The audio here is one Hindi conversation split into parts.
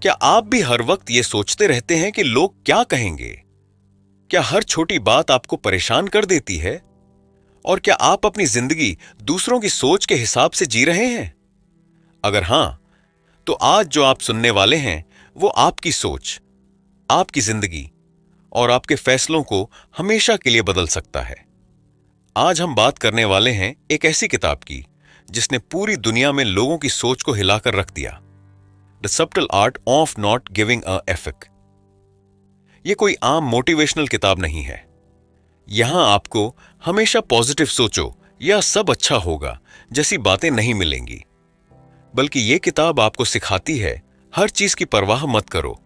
क्या आप भी हर वक्त ये सोचते रहते हैं कि लोग क्या कहेंगे? क्या हर छोटी बात आपको परेशान कर देती है? और क्या आप अपनी जिंदगी दूसरों की सोच के हिसाब से जी रहे हैं? अगर हां, तो आज जो आप सुनने वाले हैं वो आपकी सोच, आपकी जिंदगी और आपके फैसलों को हमेशा के लिए बदल सकता है। आज हम बात करने वाले हैं एक ऐसी किताब की जिसने पूरी दुनिया में लोगों की सोच को हिलाकर रख दिया। The subtle art of not giving a epic. यह कोई आम मोटिवेशनल किताब नहीं है। यहां आपको हमेशा पॉजिटिव सोचो या सब अच्छा होगा जैसी बातें नहीं मिलेंगी, बल्कि यह किताब आपको सिखाती है हर चीज की परवाह मत करो,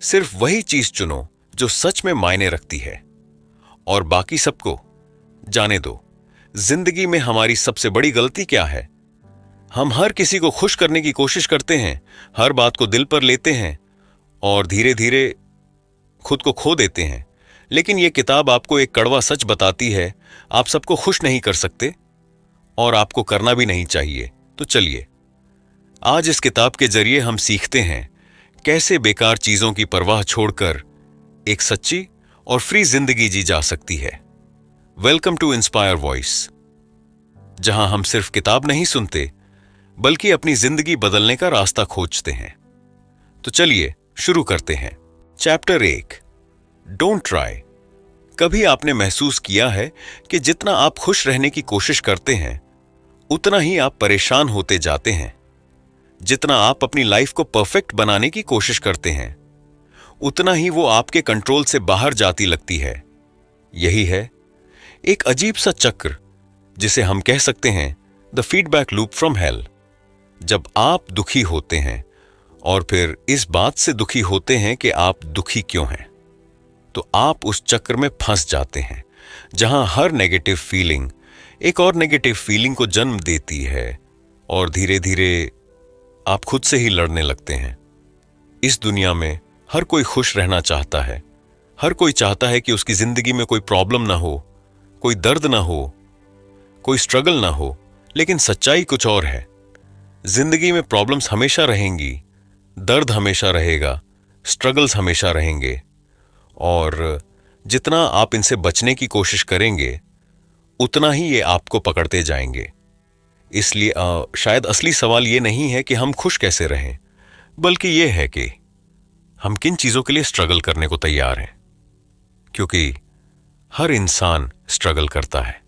सिर्फ वही चीज चुनो जो सच में मायने रखती है और बाकी सबको जाने दो। जिंदगी में हमारी सबसे बड़ी गलती क्या है? हम हर किसी को खुश करने की कोशिश करते हैं, हर बात को दिल पर लेते हैं और धीरे धीरे खुद को खो देते हैं। लेकिन यह किताब आपको एक कड़वा सच बताती है, आप सबको खुश नहीं कर सकते और आपको करना भी नहीं चाहिए। तो चलिए, आज इस किताब के जरिए हम सीखते हैं कैसे बेकार चीजों की परवाह छोड़कर एक सच्ची और फ्री जिंदगी जी जा सकती है। वेलकम टू इंस्पायर वॉइस, जहां हम सिर्फ किताब नहीं सुनते बल्कि अपनी जिंदगी बदलने का रास्ता खोजते हैं। तो चलिए शुरू करते हैं। Chapter 1, don't try. कभी आपने महसूस किया है कि जितना आप खुश रहने की कोशिश करते हैं उतना ही आप परेशान होते जाते हैं? जितना आप अपनी लाइफ को परफेक्ट बनाने की कोशिश करते हैं उतना ही वो आपके कंट्रोल से बाहर जाती लगती है। यही है एक अजीब सा चक्र जिसे हम कह सकते हैं the feedback loop from hello. जब आप दुखी होते हैं और फिर इस बात से दुखी होते हैं कि आप दुखी क्यों हैं, तो आप उस चक्र में फंस जाते हैं जहां हर नेगेटिव फीलिंग एक और नेगेटिव फीलिंग को जन्म देती है और धीरे धीरे आप खुद से ही लड़ने लगते हैं। इस दुनिया में हर कोई खुश रहना चाहता है। हर कोई चाहता है कि उसकी जिंदगी में कोई प्रॉब्लम ना हो, कोई दर्द ना हो, कोई स्ट्रगल ना हो। लेकिन सच्चाई कुछ और है। जिंदगी में प्रॉब्लम्स हमेशा रहेंगी, दर्द हमेशा रहेगा, स्ट्रगल्स हमेशा रहेंगे और जितना आप इनसे बचने की कोशिश करेंगे उतना ही ये आपको पकड़ते जाएंगे। इसलिए शायद असली सवाल ये नहीं है कि हम खुश कैसे रहें, बल्कि ये है कि हम किन चीजों के लिए स्ट्रगल करने को तैयार हैं। क्योंकि हर इंसान स्ट्रगल करता है,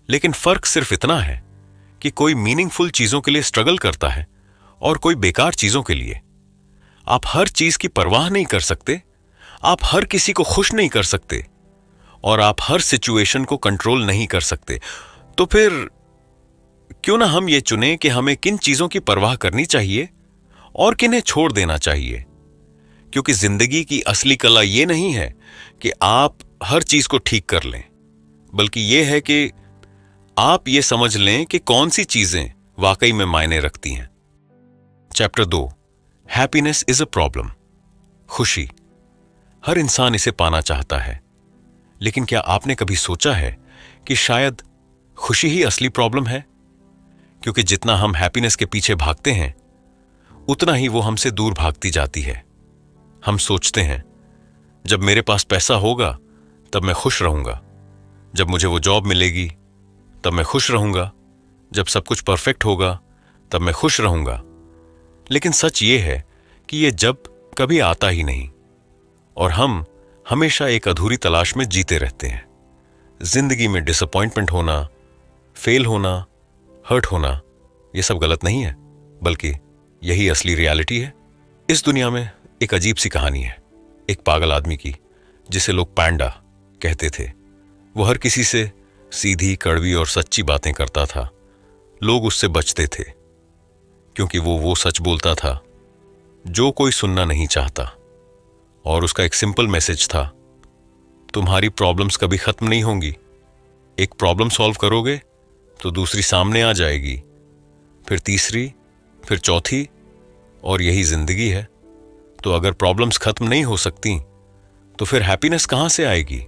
लेकिन फर्क सिर्फ इतना है कि कोई मीनिंगफुल चीजों के लिए स्ट्रगल करता है और कोई बेकार चीजों के लिए। आप हर चीज की परवाह नहीं कर सकते, आप हर किसी को खुश नहीं कर सकते और आप हर सिचुएशन को कंट्रोल नहीं कर सकते। तो फिर क्यों ना हम ये चुनें कि हमें किन चीजों की परवाह करनी चाहिए और किन्हें छोड़ देना चाहिए। क्योंकि जिंदगी की असली कला यह नहीं है कि आप हर चीज को ठीक कर लें, बल्कि यह है कि आप ये समझ लें कि कौन सी चीजें वाकई में मायने रखती हैं। Chapter 2, happiness is a problem. खुशी, हर इंसान इसे पाना चाहता है, लेकिन क्या आपने कभी सोचा है कि शायद खुशी ही असली प्रॉब्लम है? क्योंकि जितना हम हैप्पीनेस के पीछे भागते हैं उतना ही वो हमसे दूर भागती जाती है। हम सोचते हैं जब मेरे पास पैसा होगा तब मैं खुश रहूंगा, जब मुझे वो जॉब मिलेगी तब मैं खुश रहूंगा, जब सब कुछ परफेक्ट होगा तब मैं खुश रहूंगा। लेकिन सच ये है कि ये जब कभी आता ही नहीं और हम हमेशा एक अधूरी तलाश में जीते रहते हैं। जिंदगी में डिसअपॉइंटमेंट होना, फेल होना, हर्ट होना, ये सब गलत नहीं है, बल्कि यही असली रियलिटी है। इस दुनिया में एक अजीब सी कहानी है एक पागल आदमी की जिसे लोग पैंडा कहते थे। वो हर किसी से सीधी, कड़वी और सच्ची बातें करता था। लोग उससे बचते थे क्योंकि वो सच बोलता था जो कोई सुनना नहीं चाहता। और उसका एक सिंपल मैसेज था, तुम्हारी प्रॉब्लम्स कभी खत्म नहीं होंगी। एक प्रॉब्लम सॉल्व करोगे तो दूसरी सामने आ जाएगी, फिर तीसरी, फिर चौथी, और यही जिंदगी है। तो अगर प्रॉब्लम्स खत्म नहीं हो सकती तो फिर हैप्पीनेस कहां से आएगी?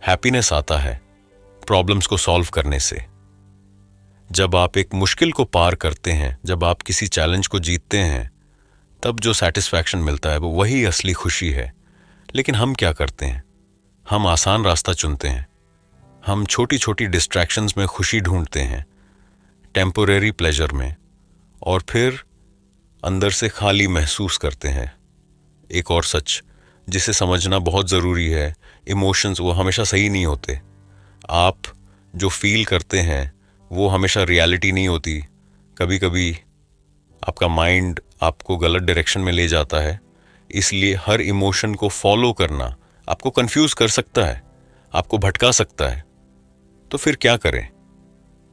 हैप्पीनेस आता है प्रॉब्लम्स को सॉल्व करने से। जब आप एक मुश्किल को पार करते हैं, जब आप किसी चैलेंज को जीतते हैं, तब जो सेटिस्फैक्शन मिलता है वो वही असली खुशी है। लेकिन हम क्या करते हैं? हम आसान रास्ता चुनते हैं। हम छोटी छोटी डिस्ट्रैक्शंस में खुशी ढूंढते हैं, टेम्पोरेरी प्लेजर में, और फिर अंदर से खाली महसूस करते हैं। एक और सच जिसे समझना बहुत ज़रूरी है, इमोशंस वो हमेशा सही नहीं होते। आप जो फील करते हैं वो हमेशा रियलिटी नहीं होती। कभी कभी आपका माइंड आपको गलत डायरेक्शन में ले जाता है। इसलिए हर इमोशन को फॉलो करना आपको कंफ्यूज कर सकता है, आपको भटका सकता है। तो फिर क्या करें?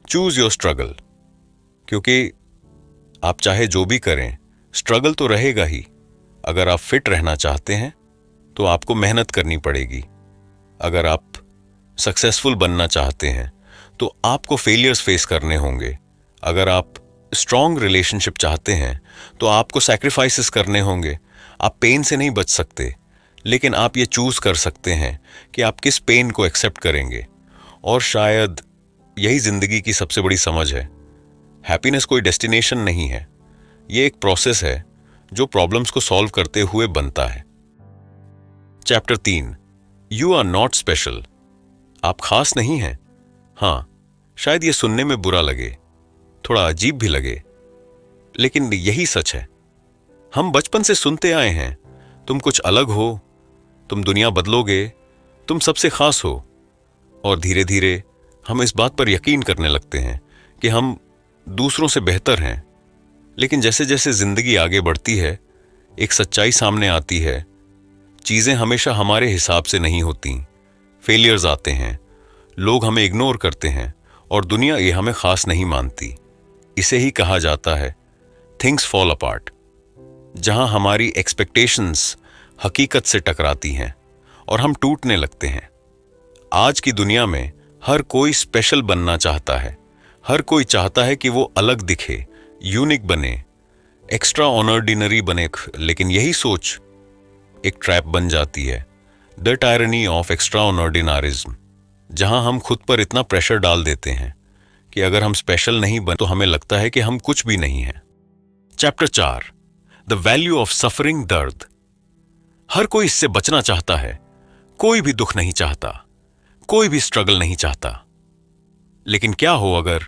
Choose your struggle. क्योंकि आप चाहे जो भी करें, स्ट्रगल तो रहेगा ही। अगर आप फिट रहना चाहते हैं तो आपको मेहनत करनी पड़ेगी। अगर आप सक्सेसफुल बनना चाहते हैं तो आपको फेलियर्स फेस करने होंगे। अगर आप स्ट्रॉन्ग रिलेशनशिप चाहते हैं तो आपको सैक्रिफाइसेस करने होंगे। आप पेन से नहीं बच सकते, लेकिन आप ये चूज कर सकते हैं कि आप किस पेन को एक्सेप्ट करेंगे। और शायद यही जिंदगी की सबसे बड़ी समझ है। हैप्पीनेस कोई डेस्टिनेशन नहीं है, ये एक प्रोसेस है जो प्रॉब्लम्स को सॉल्व करते हुए बनता है। Chapter 3, you are not special. आप खास नहीं हैं। हाँ, शायद ये सुनने में बुरा लगे, थोड़ा अजीब भी लगे, लेकिन यही सच है। हम बचपन से सुनते आए हैं, तुम कुछ अलग हो, तुम दुनिया बदलोगे, तुम सबसे खास हो। और धीरे धीरे हम इस बात पर यकीन करने लगते हैं कि हम दूसरों से बेहतर हैं। लेकिन जैसे जैसे जिंदगी आगे बढ़ती है, एक सच्चाई सामने आती है। चीजें हमेशा हमारे हिसाब से नहीं होती। फेलियर्स आते हैं, लोग हमें इग्नोर करते हैं, और दुनिया ये हमें खास नहीं मानती। इसे ही कहा जाता है थिंग्स फॉल अपार्ट, जहां हमारी एक्सपेक्टेशंस हकीकत से टकराती हैं और हम टूटने लगते हैं। आज की दुनिया में हर कोई स्पेशल बनना चाहता है। हर कोई चाहता है कि वो अलग दिखे, यूनिक बने, एक्स्ट्रा ऑर्डिनरी बने। लेकिन यही सोच एक ट्रैप बन जाती है, द टायरनी ऑफ एक्स्ट्रा ऑर्डिनरिज्म, जहां हम खुद पर इतना प्रेशर डाल देते हैं कि अगर हम स्पेशल नहीं बने तो हमें लगता है कि हम कुछ भी नहीं हैं। Chapter 4, the value of suffering, दर्द। हर कोई इससे बचना चाहता है। कोई भी दुख नहीं चाहता, कोई भी स्ट्रगल नहीं चाहता। लेकिन क्या हो अगर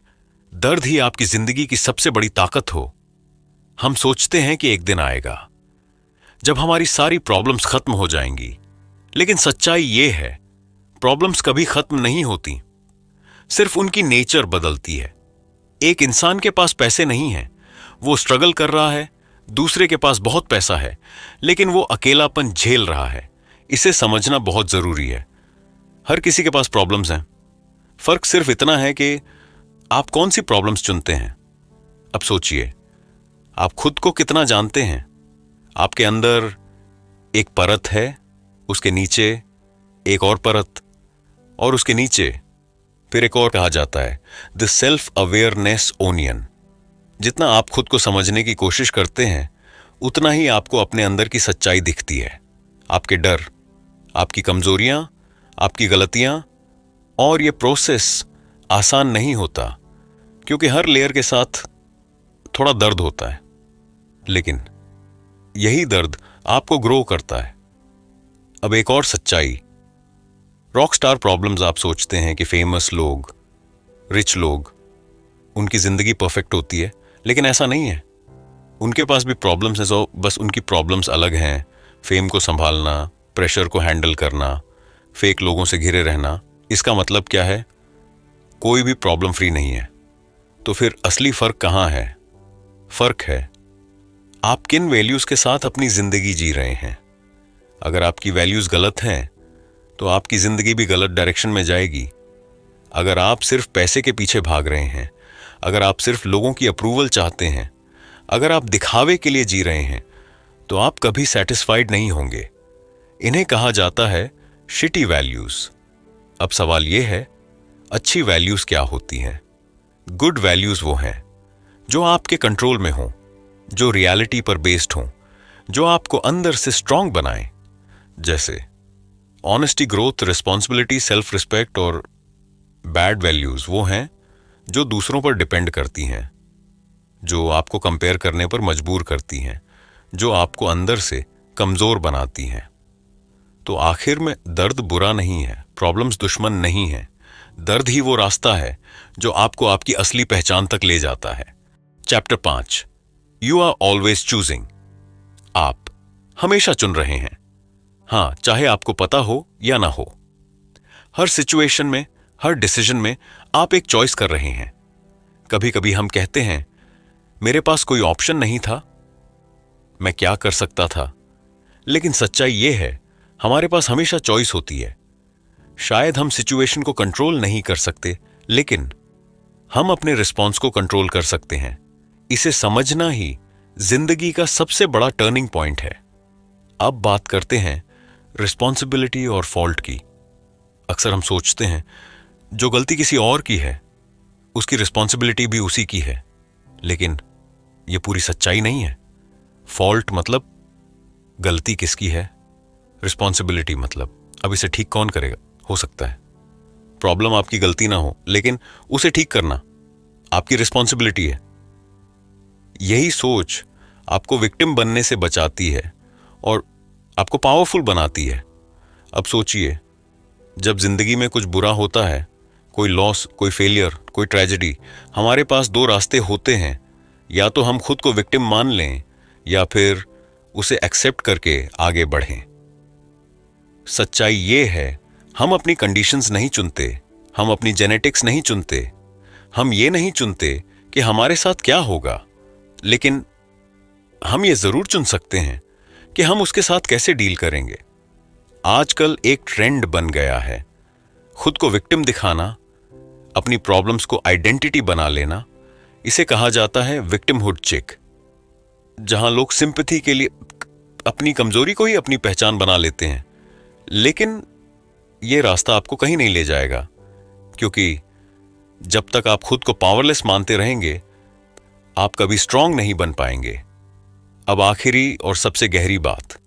दर्द ही आपकी जिंदगी की सबसे बड़ी ताकत हो? हम सोचते हैं कि एक दिन आएगा जब हमारी सारी प्रॉब्लम्स खत्म हो जाएंगी, लेकिन सच्चाई ये है, प्रॉब्लम्स कभी खत्म नहीं होती, सिर्फ उनकी नेचर बदलती है। एक इंसान के पास पैसे नहीं हैं, वो स्ट्रगल कर रहा है। दूसरे के पास बहुत पैसा है, लेकिन वो अकेलापन झेल रहा है। इसे समझना बहुत जरूरी है। हर किसी के पास प्रॉब्लम्स हैं, फर्क सिर्फ इतना है कि आप कौन सी प्रॉब्लम्स चुनते हैं। अब सोचिए, आप खुद को कितना जानते हैं? आपके अंदर एक परत है, उसके नीचे एक और परत, और उसके नीचे फिर एक और। कहा जाता है द सेल्फ अवेयरनेस ओनियन। जितना आप खुद को समझने की कोशिश करते हैं, उतना ही आपको अपने अंदर की सच्चाई दिखती है। आपके डर, आपकी कमजोरियां, आपकी गलतियां। और ये प्रोसेस आसान नहीं होता, क्योंकि हर लेयर के साथ थोड़ा दर्द होता है। लेकिन यही दर्द आपको ग्रो करता है। अब एक और सच्चाई, रॉक स्टार प्रॉब्लम्स। आप सोचते हैं कि फेमस लोग, रिच लोग, उनकी जिंदगी परफेक्ट होती है, लेकिन ऐसा नहीं है। उनके पास भी प्रॉब्लम्स हैं, तो बस उनकी प्रॉब्लम्स अलग हैं। फेम को संभालना, प्रेशर को हैंडल करना, फेक लोगों से घिरे रहना। इसका मतलब क्या है? कोई भी प्रॉब्लम फ्री नहीं है। तो फिर असली फर्क कहाँ है? फर्क है आप किन वैल्यूज के साथ अपनी जिंदगी जी रहे हैं। अगर आपकी वैल्यूज गलत हैं तो आपकी जिंदगी भी गलत डायरेक्शन में जाएगी। अगर आप सिर्फ पैसे के पीछे भाग रहे हैं, अगर आप सिर्फ लोगों की अप्रूवल चाहते हैं, अगर आप दिखावे के लिए जी रहे हैं, तो आप कभी सेटिस्फाइड नहीं होंगे। इन्हें कहा जाता है शिटी वैल्यूज। अब सवाल यह है, अच्छी वैल्यूज क्या होती हैं? गुड वैल्यूज वो हैं जो आपके कंट्रोल में हों, जो रियलिटी पर बेस्ड हों, जो आपको अंदर से स्ट्रांग बनाएं। जैसे honesty, growth, responsibility, self respect. और बैड वैल्यूज वो हैं जो दूसरों पर डिपेंड करती हैं, जो आपको कंपेयर करने पर मजबूर करती हैं, जो आपको अंदर से कमजोर बनाती हैं। तो आखिर में दर्द बुरा नहीं है, प्रॉब्लम्स दुश्मन नहीं है, दर्द ही वो रास्ता है जो आपको आपकी असली पहचान तक ले जाता है। Chapter 5, you are always choosing. आप हमेशा चुन रहे हैं, हां, चाहे आपको पता हो या ना हो। हर सिचुएशन में, हर डिसीजन में आप एक चॉइस कर रहे हैं। कभी कभी हम कहते हैं, मेरे पास कोई ऑप्शन नहीं था, मैं क्या कर सकता था। लेकिन सच्चाई यह है, हमारे पास हमेशा चॉइस होती है। शायद हम सिचुएशन को कंट्रोल नहीं कर सकते, लेकिन हम अपने रिस्पॉन्स को कंट्रोल कर सकते हैं। इसे समझना ही जिंदगी का सबसे बड़ा टर्निंग पॉइंट है। अब बात करते हैं रिस्पॉन्सिबिलिटी और फॉल्ट की। अक्सर हम सोचते हैं, जो गलती किसी और की है उसकी रिस्पॉन्सिबिलिटी भी उसी की है, लेकिन यह पूरी सच्चाई नहीं है। फॉल्ट मतलब गलती किसकी है, रिस्पॉन्सिबिलिटी मतलब अब इसे ठीक कौन करेगा। हो सकता है प्रॉब्लम आपकी गलती ना हो, लेकिन उसे ठीक करना आपकी रिस्पॉन्सिबिलिटी है। यही सोच आपको विक्टिम बनने से बचाती है और आपको पावरफुल बनाती है। अब सोचिए, जब जिंदगी में कुछ बुरा होता है, कोई लॉस, कोई फेलियर, कोई ट्रेजेडी, हमारे पास दो रास्ते होते हैं। या तो हम खुद को विक्टिम मान लें या फिर उसे एक्सेप्ट करके आगे बढ़ें। सच्चाई ये है, हम अपनी कंडीशंस नहीं चुनते, हम अपनी जेनेटिक्स नहीं चुनते, हम ये नहीं चुनते कि हमारे साथ क्या होगा, लेकिन हम ये जरूर चुन सकते हैं कि हम उसके साथ कैसे डील करेंगे। आजकल एक ट्रेंड बन गया है खुद को विक्टिम दिखाना, अपनी प्रॉब्लम्स को आइडेंटिटी बना लेना। इसे कहा जाता है विक्टिमहुड चिक, जहां लोग सिंपैथी के लिए अपनी कमजोरी को ही अपनी पहचान बना लेते हैं। लेकिन यह रास्ता आपको कहीं नहीं ले जाएगा, क्योंकि जब तक आप खुद को पावरलेस मानते रहेंगे, आप कभी स्ट्रांग नहीं बन पाएंगे। अब आखिरी और सबसे गहरी बात,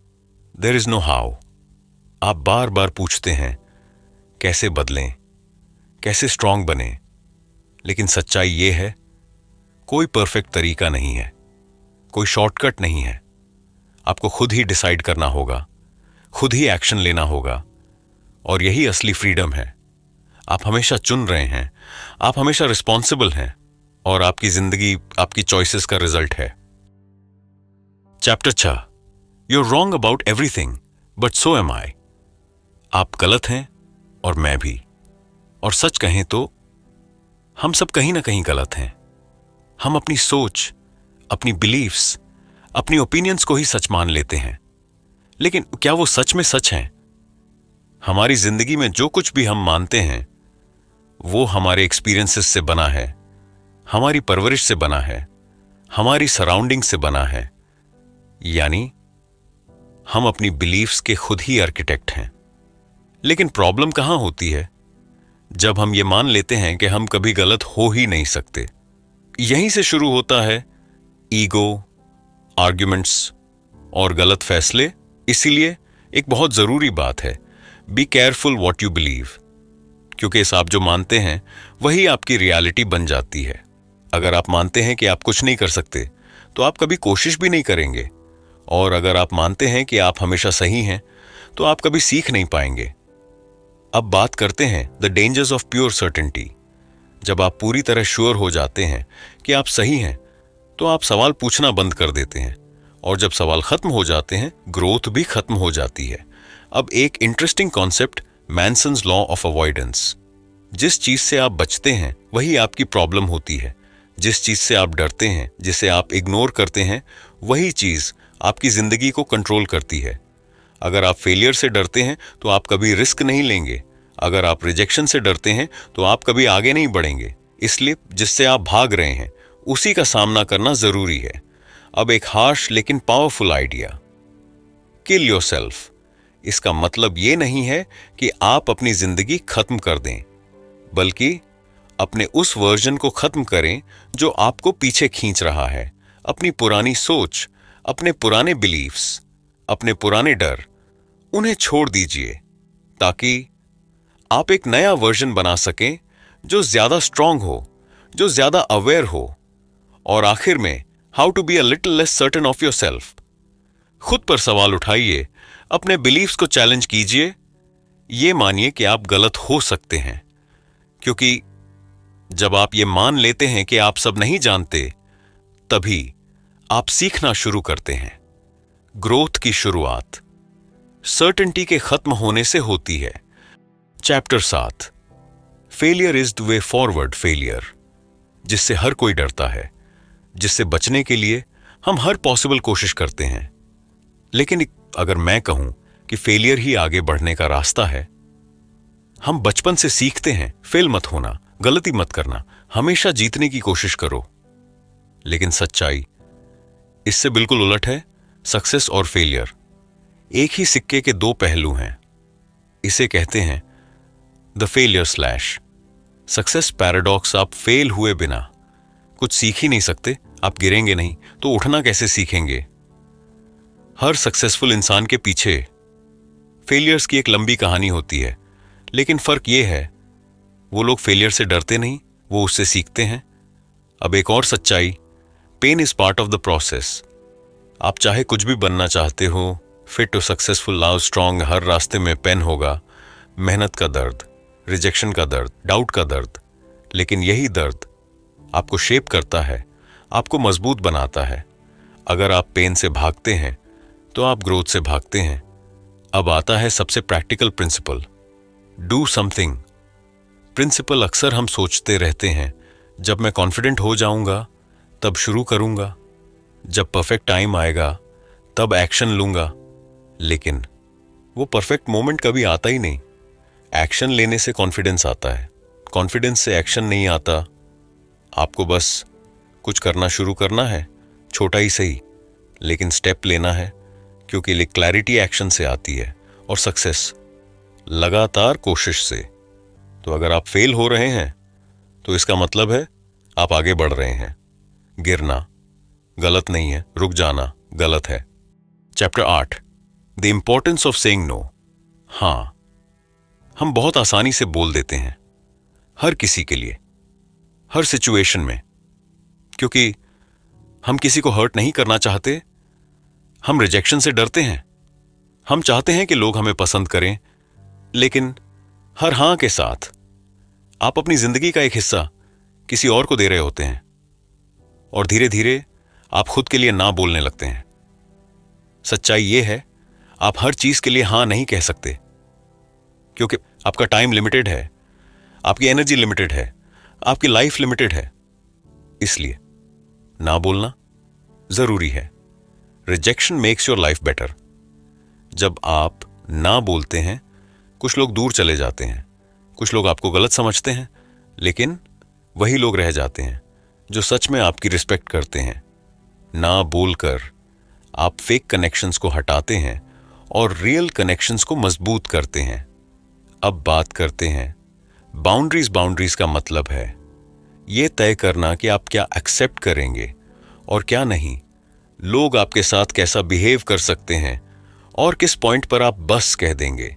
देयर इज नो हाउ। आप बार बार पूछते हैं कैसे बदलें, कैसे स्ट्रांग बने, लेकिन सच्चाई यह है, कोई परफेक्ट तरीका नहीं है, कोई शॉर्टकट नहीं है। आपको खुद ही डिसाइड करना होगा, खुद ही एक्शन लेना होगा, और यही असली फ्रीडम है। आप हमेशा चुन रहे हैं, आप हमेशा रिस्पॉन्सिबल हैं, और आपकी जिंदगी आपकी चॉइसेस का रिजल्ट है। Chapter 6, you are wrong about everything but so am I. आप गलत हैं और मैं भी, और सच कहें तो हम सब कहीं ना कहीं गलत हैं। हम अपनी सोच, अपनी बिलीफ्स, अपनी ओपिनियंस को ही सच मान लेते हैं, लेकिन क्या वो सच में सच हैं? हमारी जिंदगी में जो कुछ भी हम मानते हैं वो हमारे एक्सपीरियंसेस से बना है, हमारी परवरिश से बना है, हमारी सराउंडिंग से बना है। यानी हम अपनी बिलीफ्स के खुद ही आर्किटेक्ट हैं। लेकिन प्रॉब्लम कहां होती है? जब हम ये मान लेते हैं कि हम कभी गलत हो ही नहीं सकते। यहीं से शुरू होता है ईगो, आर्ग्यूमेंट्स और गलत फैसले। इसीलिए एक बहुत जरूरी बात है, be careful what you believe, क्योंकि इस आप जो मानते हैं वही आपकी रियलिटी बन जाती है। अगर आप मानते हैं कि आप कुछ नहीं कर सकते तो आप कभी कोशिश भी नहीं करेंगे, और अगर आप मानते हैं कि आप हमेशा सही हैं तो आप कभी सीख नहीं पाएंगे। अब बात करते हैं the dangers of pure certainty. जब आप पूरी तरह श्योर हो जाते हैं कि आप सही हैं तो आप सवाल पूछना बंद कर देते हैं, और जब सवाल खत्म हो जाते हैं ग्रोथ भी खत्म हो जाती है। अब एक interesting concept, Manson's law of avoidance. जिस चीज से आप बचते हैं वही आपकी प्रॉब्लम होती है। जिस चीज से आप डरते हैं, जिसे आप इग्नोर करते हैं, वही चीज आपकी जिंदगी को कंट्रोल करती है। अगर आप फेलियर से डरते हैं तो आप कभी रिस्क नहीं लेंगे। अगर आप रिजेक्शन से डरते हैं तो आप कभी आगे नहीं बढ़ेंगे। इसलिए जिससे आप भाग रहे हैं उसी का सामना करना जरूरी है। अब एक हार्श लेकिन पावरफुल आइडिया, किल योरसेल्फ। इसका मतलब यह नहीं है कि आप अपनी जिंदगी खत्म कर दें, बल्कि अपने उस वर्जन को खत्म करें जो आपको पीछे खींच रहा है। अपनी पुरानी सोच, अपने पुराने बिलीफ्स, अपने पुराने डर, उन्हें छोड़ दीजिए ताकि आप एक नया वर्जन बना सकें जो ज्यादा स्ट्रांग हो, जो ज्यादा अवेयर हो, और आखिर में how to be a little less certain of yourself. खुद पर सवाल उठाइए, अपने बिलीफ्स को चैलेंज कीजिए, ये मानिए कि आप गलत हो सकते हैं, क्योंकि जब आप ये मान लेते हैं कि आप सब नहीं जानते, तभी आप सीखना शुरू करते हैं। ग्रोथ की शुरुआत सर्टेनिटी के खत्म होने से होती है। Chapter 7, failure is the way forward failure, जिससे हर कोई डरता है, जिससे बचने के लिए हम हर पॉसिबल कोशिश करते हैं। लेकिन अगर मैं कहूं कि फेलियर ही आगे बढ़ने का रास्ता है, हम बचपन से सीखते हैं फेल मत होना, गलती मत करना, हमेशा जीतने की कोशिश करो। लेकिन सच्चाई इससे बिल्कुल उलट है। सक्सेस और फेलियर एक ही सिक्के के दो पहलू हैं। इसे कहते हैं the failure slash success paradox. आप फेल हुए बिना कुछ सीख ही नहीं सकते। आप गिरेंगे नहीं तो उठना कैसे सीखेंगे? हर सक्सेसफुल इंसान के पीछे फेलियर्स की एक लंबी कहानी होती है, लेकिन फर्क यह है वो लोग फेलियर से डरते नहीं, वो उससे सीखते हैं। अब एक और सच्चाई, pain is part of the process. आप चाहे कुछ भी बनना चाहते हो, फिट और सक्सेसफुल, लाउड, स्ट्रांग, हर रास्ते में पेन होगा, मेहनत का दर्द, रिजेक्शन का दर्द, डाउट का दर्द। लेकिन यही दर्द आपको शेप करता है, आपको मजबूत बनाता है। अगर आप पेन से भागते हैं तो आप ग्रोथ से भागते हैं। अब आता है सबसे practical principle, do something. Principle अक्सर हम सोचते रहते हैं, जब मैं कॉन्फिडेंट हो जाऊंगा तब शुरू करूंगा, जब परफेक्ट टाइम आएगा तब एक्शन लूंगा। लेकिन वो परफेक्ट मोमेंट कभी आता ही नहीं। एक्शन लेने से कॉन्फिडेंस आता है, कॉन्फिडेंस से एक्शन नहीं आता। आपको बस कुछ करना शुरू करना है, छोटा ही सही, लेकिन स्टेप लेना है, क्योंकि क्लैरिटी एक्शन से आती है और सक्सेस लगातार कोशिश से। तो अगर आप फेल हो रहे हैं तो इसका मतलब है आप आगे बढ़ रहे हैं। गिरना गलत नहीं है, रुक जाना गलत है। Chapter 8, the importance of saying no. हाँ, हम बहुत आसानी से बोल देते हैं, हर किसी के लिए, हर सिचुएशन में, क्योंकि हम किसी को हर्ट नहीं करना चाहते। हम रिजेक्शन से डरते हैं। हम चाहते हैं कि लोग हमें पसंद करें, लेकिन हर हां के साथ आप अपनी जिंदगी का एक हिस्सा किसी और को दे रहे होते हैं, और धीरे धीरे आप खुद के लिए ना बोलने लगते हैं। सच्चाई यह है, आप हर चीज के लिए हां नहीं कह सकते, क्योंकि आपका टाइम लिमिटेड है, आपकी एनर्जी लिमिटेड है, आपकी लाइफ लिमिटेड है। इसलिए ना बोलना जरूरी है। Rejection makes your life better. जब आप ना बोलते हैं, कुछ लोग दूर चले जाते हैं, कुछ लोग आपको गलत समझते हैं, लेकिन वही लोग रह जाते हैं जो सच में आपकी रिस्पेक्ट करते हैं। ना बोलकर आप फेक कनेक्शंस को हटाते हैं और रियल कनेक्शंस को मजबूत करते हैं। अब बात करते हैं बाउंड्रीज। बाउंड्रीज का मतलब है यह तय करना कि आप क्या एक्सेप्ट करेंगे और क्या नहीं। लोग आपके साथ कैसा बिहेव कर सकते हैं और किस पॉइंट पर आप बस कह देंगे।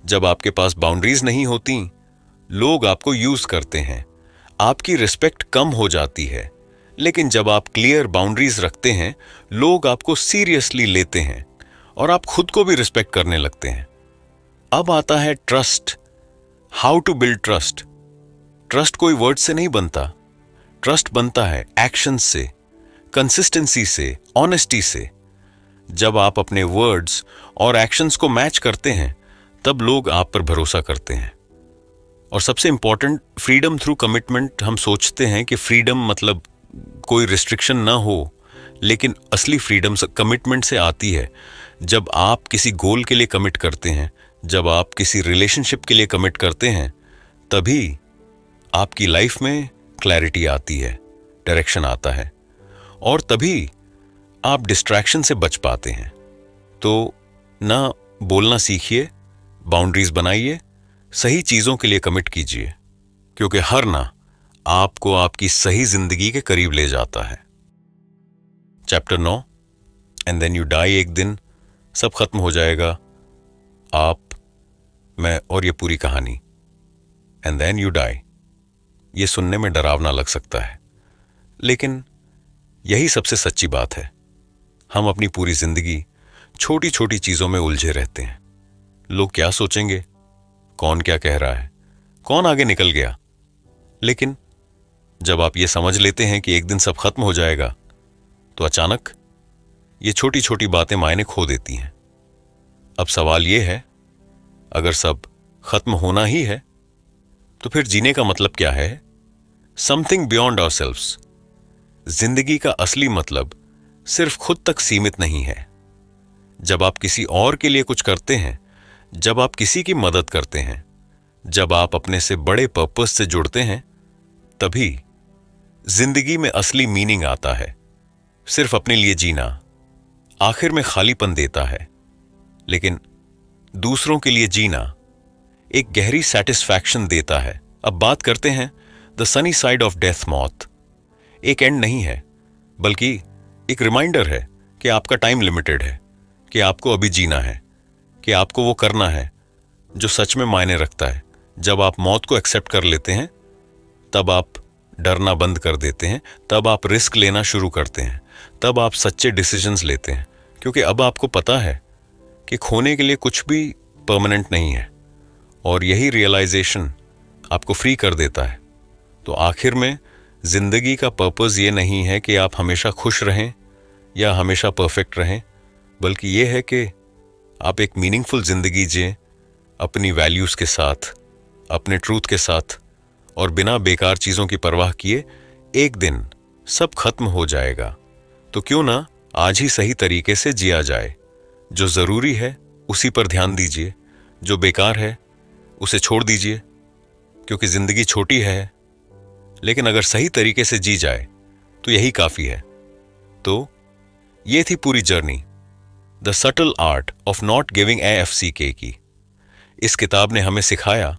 जब आपके पास बाउंड्रीज नहीं होती, लोग आपको यूज करते हैं, आपकी रिस्पेक्ट कम हो जाती है। लेकिन जब आप क्लियर बाउंड्रीज रखते हैं, लोग आपको सीरियसली लेते हैं और आप खुद को भी रिस्पेक्ट करने लगते हैं। अब आता है trust. How to build trust. Trust कोई वर्ड से नहीं बनता। ट्रस्ट बनता है एक्शन से, कंसिस्टेंसी से, ऑनेस्टी से। जब आप अपने वर्ड्स और एक्शंस को मैच करते हैं, तब लोग आप पर भरोसा करते हैं। और सबसे इंपॉर्टेंट, फ्रीडम थ्रू कमिटमेंट। हम सोचते हैं कि फ्रीडम मतलब कोई रिस्ट्रिक्शन ना हो, लेकिन असली फ्रीडम कमिटमेंट से आती है। जब आप किसी गोल के लिए कमिट करते हैं, जब आप किसी रिलेशनशिप के लिए कमिट करते हैं, तभी आपकी लाइफ में क्लैरिटी आती है, डायरेक्शन आता है, और तभी आप डिस्ट्रैक्शन से बच पाते हैं। तो ना बोलना सीखिए, बाउंड्रीज बनाइए, सही चीजों के लिए कमिट कीजिए, क्योंकि हर ना आपको आपकी सही जिंदगी के करीब ले जाता है। Chapter 9, and then you die. एक दिन सब खत्म हो जाएगा, आप, मैं और ये पूरी कहानी। And then you die. ये सुनने में डरावना लग सकता है, लेकिन यही सबसे सच्ची बात है। हम अपनी पूरी जिंदगी छोटी छोटी चीजों में उलझे रहते हैं। लोग क्या सोचेंगे, कौन क्या कह रहा है, कौन आगे निकल गया। लेकिन जब आप ये समझ लेते हैं कि एक दिन सब खत्म हो जाएगा, तो अचानक ये छोटी छोटी बातें मायने खो देती हैं। अब सवाल ये है, अगर सब खत्म होना ही है तो फिर जीने का मतलब क्या है? Something beyond ourselves. जिंदगी का असली मतलब सिर्फ खुद तक सीमित नहीं है। जब आप किसी और के लिए कुछ करते हैं, जब आप किसी की मदद करते हैं, जब आप अपने से बड़े पर्पस से जुड़ते हैं, तभी जिंदगी में असली मीनिंग आता है। सिर्फ अपने लिए जीना आखिर में खालीपन देता है, लेकिन दूसरों के लिए जीना एक गहरी सेटिस्फैक्शन देता है। अब बात करते हैं the sunny side of death. मौत एक एंड नहीं है, बल्कि एक रिमाइंडर है कि आपका टाइम लिमिटेड है, कि आपको अभी जीना है, कि आपको वो करना है जो सच में मायने रखता है। जब आप मौत को एक्सेप्ट कर लेते हैं, तब आप डरना बंद कर देते हैं, तब आप रिस्क लेना शुरू करते हैं, तब आप सच्चे डिसीजंस लेते हैं, क्योंकि अब आपको पता है कि खोने के लिए कुछ भी परमानेंट नहीं है। और यही रियलाइजेशन आपको फ्री कर देता है। तो आखिर में जिंदगी का पर्पस ये नहीं है कि आप हमेशा खुश रहें या हमेशा परफेक्ट रहें, बल्कि ये है कि आप एक मीनिंगफुल जिंदगी जिएं, अपनी वैल्यूज के साथ, अपने ट्रूथ के साथ, और बिना बेकार चीजों की परवाह किए। एक दिन सब खत्म हो जाएगा, तो क्यों ना आज ही सही तरीके से जिया जाए। जो जरूरी है उसी पर ध्यान दीजिए, जो बेकार है उसे छोड़ दीजिए, क्योंकि जिंदगी छोटी है, लेकिन अगर सही तरीके से जी जाए तो यही काफी है। तो ये थी पूरी journey, the subtle art of not giving AFCK की। इस किताब ने हमें सिखाया,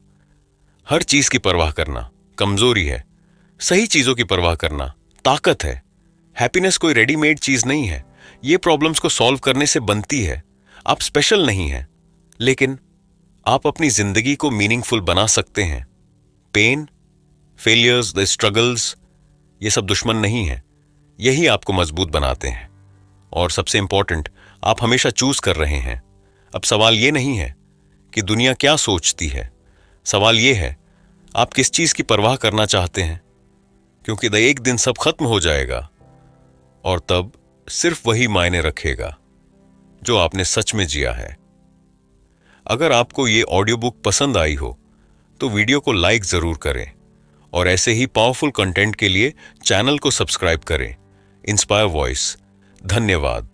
हर चीज की परवाह करना कमजोरी है, सही चीजों की परवाह करना ताकत है। हैप्पीनेस कोई रेडीमेड चीज नहीं है, ये प्रॉब्लम्स को सॉल्व करने से बनती है। आप स्पेशल नहीं हैं, लेकिन आप अपनी जिंदगी को मीनिंगफुल बना सकते हैं। पेन, फेलियर्स, द स्ट्रगल्स, ये सब दुश्मन नहीं है, यही आपको मजबूत बनाते हैं। और सबसे इंपॉर्टेंट, आप हमेशा चूज कर रहे हैं। अब सवाल ये नहीं है कि दुनिया क्या सोचती है, सवाल ये है आप किस चीज की परवाह करना चाहते हैं, क्योंकि एक दिन सब खत्म हो जाएगा और तब सिर्फ वही मायने रखेगा जो आपने सच में जिया है। अगर आपको ये ऑडियो बुक पसंद आई हो तो वीडियो को लाइक जरूर करें, और ऐसे ही पावरफुल कंटेंट के लिए चैनल को सब्सक्राइब करें। Inspire voice. धन्यवाद।